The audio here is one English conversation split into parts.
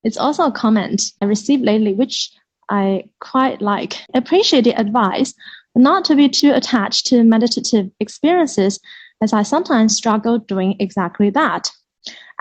It's also a comment I received lately, which I quite like. Appreciate the advice not to be too attached to meditative experiences, as I sometimes struggle doing exactly that.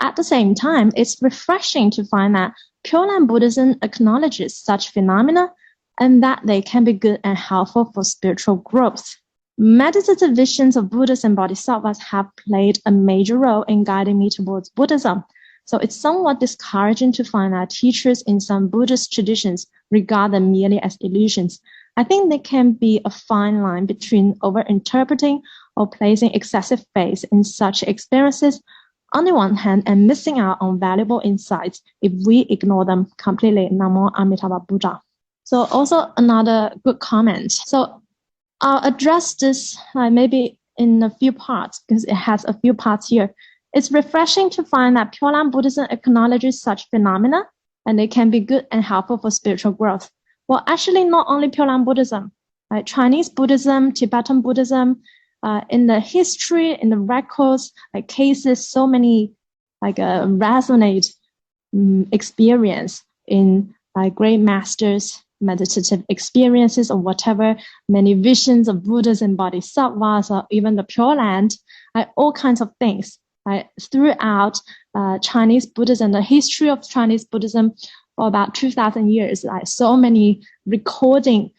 At the same time, it's refreshing to find that Pure Land Buddhism acknowledges such phenomena and that they can be good and helpful for spiritual growth. Meditative visions of Buddhas and Bodhisattvas have played a major role in guiding me towards Buddhism. So it's somewhat discouraging to find that teachers in some Buddhist traditions regard them merely as illusions. I think there can be a fine line between over-interpreting or placing excessive faith in such experiences on the one hand and missing out on valuable insights if we ignore them completely. Namo Amitabha Buddha. So also another good comment. So I'll address this maybe in a few parts because it has a few parts here. It's refreshing to find that Pure Land Buddhism acknowledges such phenomena and they can be good and helpful for spiritual growth. Well, actually, not only Pure Land Buddhism, right? Chinese Buddhism, Tibetan Buddhism, in the history, in the records, cases, so many resonate experience in great masters, meditative experiences or whatever, many visions of Buddhas and Bodhisattvas, or even the Pure Land, all kinds of things. Throughout Chinese Buddhism, the history of Chinese Buddhism for about 2,000 years, so many recording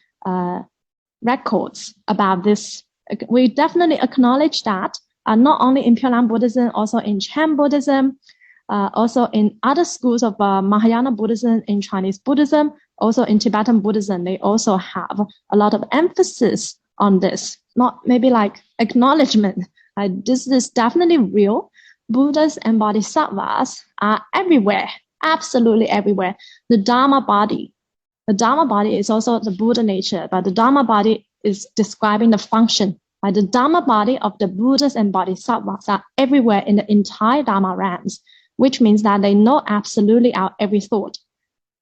records about this. We definitely acknowledge that, not only in Pure Land Buddhism, also in Chan Buddhism, also in other schools of Mahayana Buddhism, in Chinese Buddhism, also in Tibetan Buddhism, they also have a lot of emphasis on this, not maybe like acknowledgement. This is definitely real. Buddhas and Bodhisattvas are everywhere, absolutely everywhere. The Dharma body is also the Buddha nature, but the Dharma body is describing the function. The Dharma body of the Buddhas and Bodhisattvas are everywhere in the entire Dharma realms, which means that they know absolutely our every thought.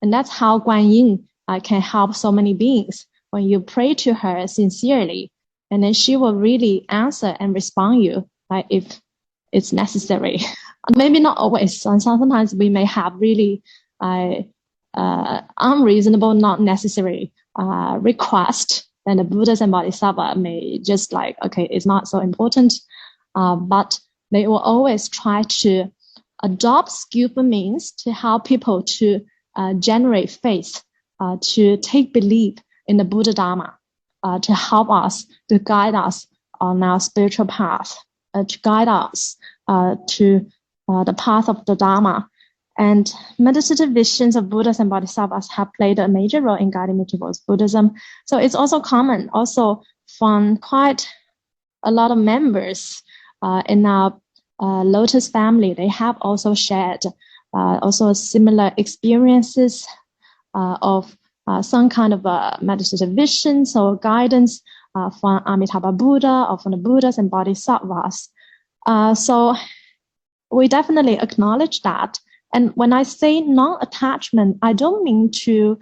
And that's how Guan Yin can help so many beings. When you pray to her sincerely, and then she will really answer and respond you if it's necessary. Maybe not always. Sometimes we may have really unreasonable, not necessary request. Then the Buddhas and Bodhisattva may just okay, it's not so important. But they will always try to adopt skillful means to help people to generate faith, to take belief in the Buddha Dharma, to help us, to guide us on our spiritual path, to guide us to the path of the Dharma. And meditative visions of Buddhas and Bodhisattvas have played a major role in guiding me towards Buddhism. So it's also common, also from quite a lot of members in our Lotus family. They have also shared also similar experiences of some kind of meditative visions or guidance from Amitabha Buddha or from the Buddhas and Bodhisattvas. So we definitely acknowledge that. And when I say non-attachment, I don't mean to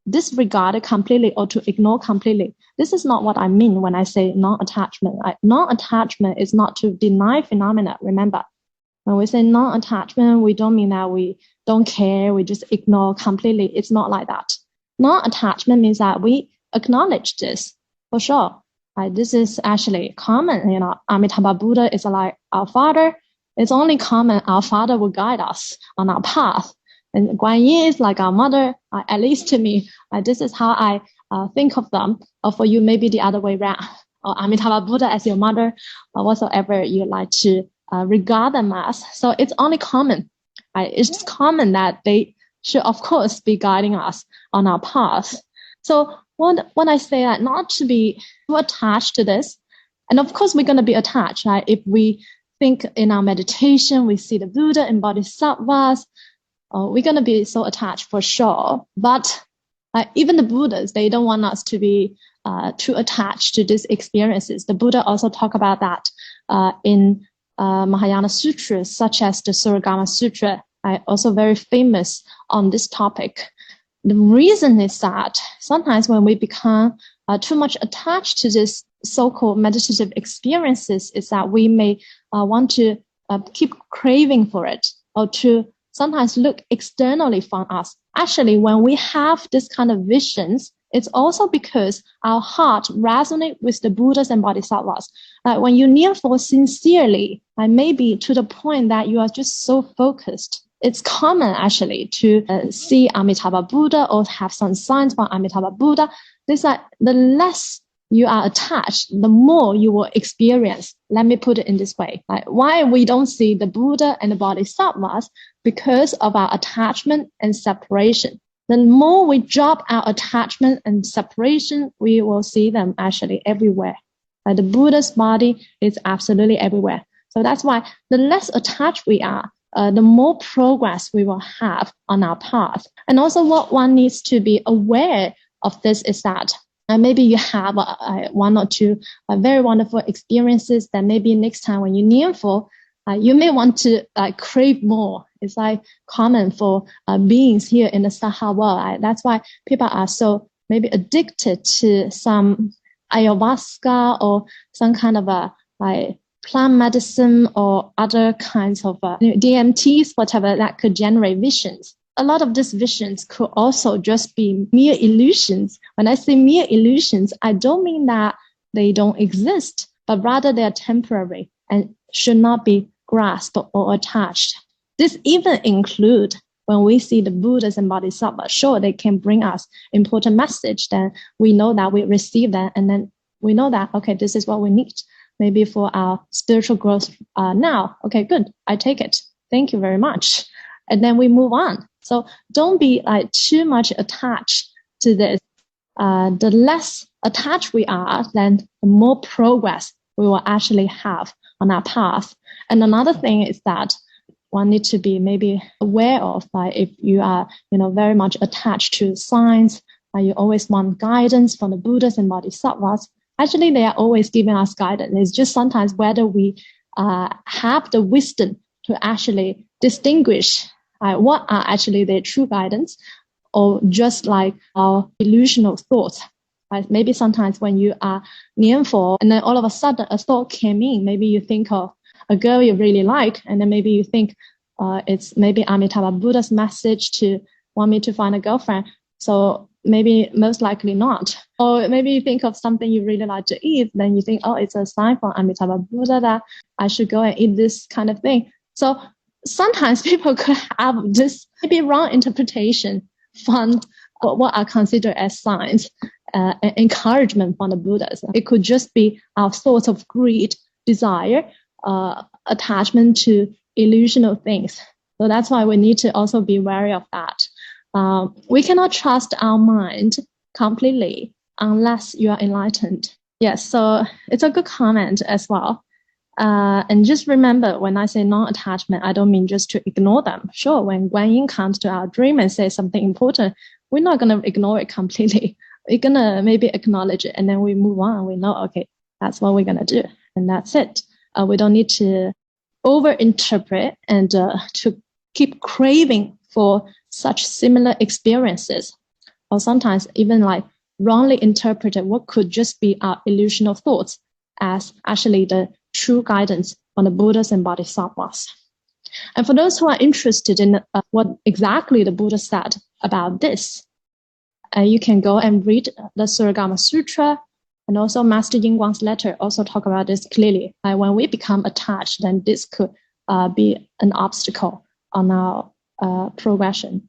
disregard it completely or to ignore completely. This is not what I mean when I say non-attachment. Non-attachment is not to deny phenomena. Remember, when we say non-attachment, we don't mean that we don't care, we just ignore completely. It's not like that. Non-attachment means that we acknowledge this for sure. This is actually common. Amitabha Buddha is like our father. It's only common our father will guide us on our path. And Guan Yin is like our mother, at least to me. This is how I think of them. Or for you, maybe the other way around. Or Amitabha Buddha as your mother, or whatsoever you like to regard them as. So it's only common. It's common that they should, of course, be guiding us on our path. So when I say that, not to be too attached to this, and of course we're going to be attached, right? If we think in our meditation, we see the Buddha and Bodhisattvas, we're going to be so attached for sure. But even the Buddhas, they don't want us to be too attached to these experiences. The Buddha also talk about that in Mahayana sutras, such as the Suragama Sutra, also very famous on this topic. The reason is that sometimes when we become too much attached to this so-called meditative experiences, is that we may want to keep craving for it, or to sometimes look externally from us. Actually, when we have this kind of visions, it's also because our heart resonates with the Buddhas and Bodhisattvas. When you Nianfo sincerely, maybe to the point that you are just so focused, it's common actually to see Amitabha Buddha or have some signs from Amitabha Buddha. This the less you are attached, the more you will experience. Let me put it in this way. Why we don't see the Buddha and the Bodhisattvas? Because of our attachment and separation. The more we drop our attachment and separation, we will see them actually everywhere. The Buddha's body is absolutely everywhere. So that's why the less attached we are, the more progress we will have on our path. And also what one needs to be aware of this is that maybe you have one or two very wonderful experiences that maybe next time when you Nianfo, you may want to crave more. It's common for beings here in the Saha world. That's why people are so maybe addicted to some ayahuasca or some kind of plant medicine or other kinds of DMTs, whatever that could generate visions. A lot of these visions could also just be mere illusions. When I say mere illusions, I don't mean that they don't exist, but rather they are temporary and should not be grasped or attached. This even include when we see the Buddhas and Bodhisattvas. Sure, they can bring us important message. Then we know that we receive that, and then we know that, okay, this is what we need. Maybe for our spiritual growth now. Okay, good. I take it. Thank you very much. And then we move on. So don't be too much attached to this. The less attached we are, then the more progress we will actually have on our path. And another thing is that one needs to be maybe aware of, if you are, very much attached to science, you always want guidance from the Buddhas and Bodhisattvas. Actually, they are always giving us guidance. It's just sometimes whether we have the wisdom to actually distinguish what are actually their true guidance, or just like our illusional thoughts. Maybe sometimes when you are Nianfo and then all of a sudden a thought came in, maybe you think of a girl you really like, and then maybe you think it's maybe Amitabha Buddha's message to want me to find a girlfriend. So maybe most likely not. Or maybe you think of something you really like to eat, then you think, oh, it's a sign from Amitabha Buddha that I should go and eat this kind of thing. So sometimes people could have this maybe wrong interpretation from what are considered as signs, encouragement from the Buddhas. It could just be our thoughts of greed, desire, attachment to illusional things. So that's why we need to also be wary of that. We cannot trust our mind completely unless you are enlightened. Yes, so it's a good comment as well. And just remember, when I say non-attachment, I don't mean just to ignore them. Sure, when Guan Yin comes to our dream and says something important, we're not going to ignore it completely. We're going to maybe acknowledge it, and then we move on. We know, okay, that's what we're going to do, and that's it. We don't need to over-interpret and to keep craving for such similar experiences, or sometimes even wrongly interpreted what could just be our illusional thoughts as actually the true guidance from the Buddhas and Bodhisattvas. And for those who are interested in what exactly the Buddha said about this, you can go and read the Suragama Sutra, and also Master Yin Guang's letter also talk about this clearly. When we become attached, then this could be an obstacle on our progression.